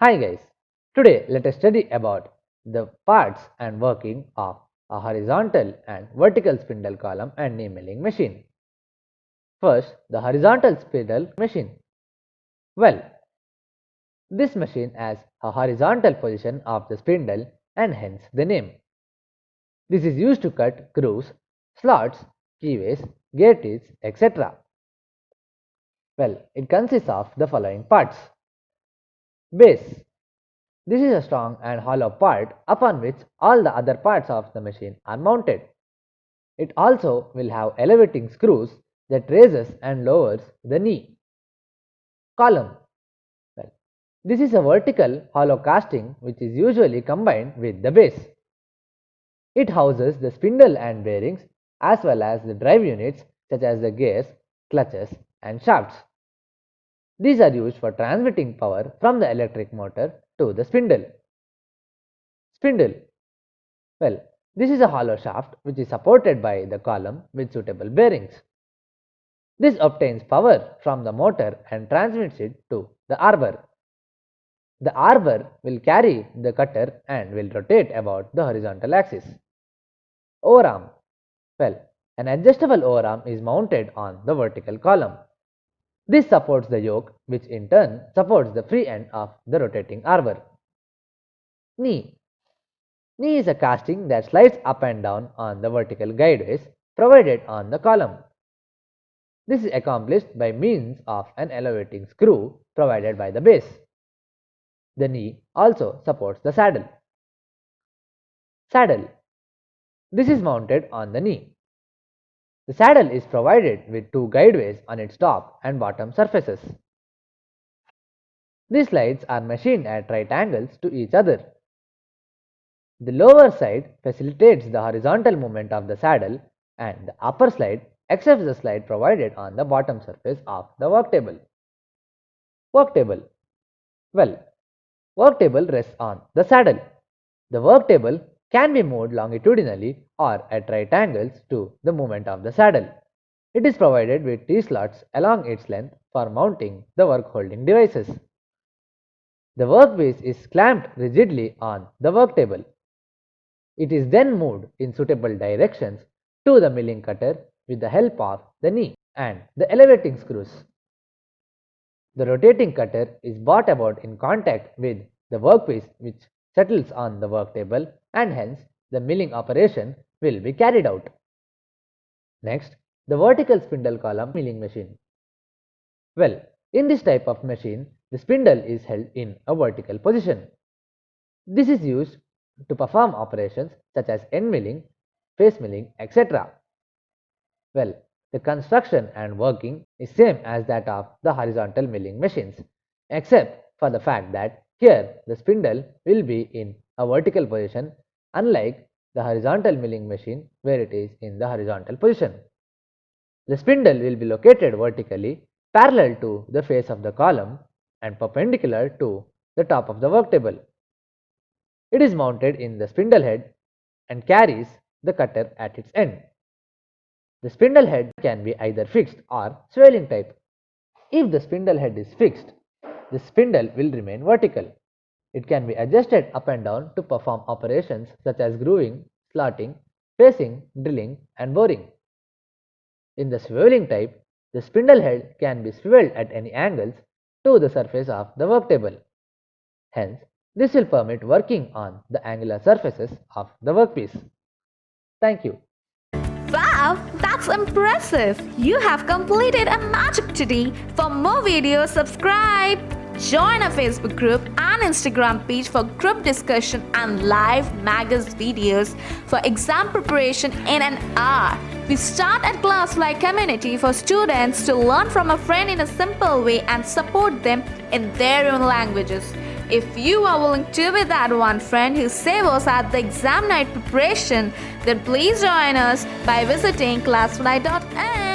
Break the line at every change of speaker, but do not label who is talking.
Hi guys, today let us study about the parts and working of a horizontal and vertical spindle column and knee milling machine. First, the horizontal spindle machine. Well, this machine has a horizontal position of the spindle and hence the name. This is used to cut grooves, slots, keyways, gauges, etc. Well, it consists of the following parts. Base. This is a strong and hollow part upon which all the other parts of the machine are mounted. It also will have elevating screws that raises and lowers the knee. Column. Well, this is a vertical hollow casting which is usually combined with the base. It houses the spindle and bearings as well as the drive units such as the gears, clutches and shafts. These are used for transmitting power from the electric motor to the spindle. Spindle. Well, this is a hollow shaft which is supported by the column with suitable bearings. This obtains power from the motor and transmits it to the arbor. The arbor will carry the cutter and will rotate about the horizontal axis. Overarm. Well, an adjustable overarm is mounted on the vertical column. This supports the yoke, which in turn supports the free end of the rotating arbor. Knee. Knee is a casting that slides up and down on the vertical guideways provided on the column. This is accomplished by means of an elevating screw provided by the base. The knee also supports the saddle. Saddle. This is mounted on the knee. The saddle is provided with two guideways on its top and bottom surfaces. These slides are machined at right angles to each other. The lower side facilitates the horizontal movement of the saddle and the upper slide accepts the slide provided on the bottom surface of the work table. Work table. Well, work table rests on the saddle. The work table can be moved longitudinally or at right angles to the movement of the saddle. It is provided with T-slots along its length for mounting the work holding devices. The workpiece is clamped rigidly on the work table. It is then moved in suitable directions to the milling cutter with the help of the knee and the elevating screws. The rotating cutter is brought about in contact with the workpiece which settles on the work table and hence the milling operation will be carried out. Next, the vertical spindle column milling machine. Well, in this type of machine, the spindle is held in a vertical position. This is used to perform operations such as end milling, face milling, etc. Well, the construction and working is same as that of the horizontal milling machines, except for the fact that here the spindle will be in a vertical position unlike the horizontal milling machine where it is in the horizontal position. The spindle will be located vertically parallel to the face of the column and perpendicular to the top of the work table. It is mounted in the spindle head and carries the cutter at its end. The spindle head can be either fixed or swirling type. If the spindle head is fixed, the spindle will remain vertical. It can be adjusted up and down to perform operations such as grooving, slotting, facing, drilling and boring. In the swiveling type, the spindle head can be swiveled at any angles to the surface of the work table. Hence, this will permit working on the angular surfaces of the workpiece. Thank you.
Wow, that's impressive! You have completed a magic today. For more videos, subscribe. Join our Facebook group and Instagram page for group discussion and live magazine videos for exam preparation in an hour. We start at class-like community for students to learn from a friend in a simple way and support them in their own languages. If you are willing to be that one friend who saves us at the exam night preparation, then please join us by visiting classfly.in.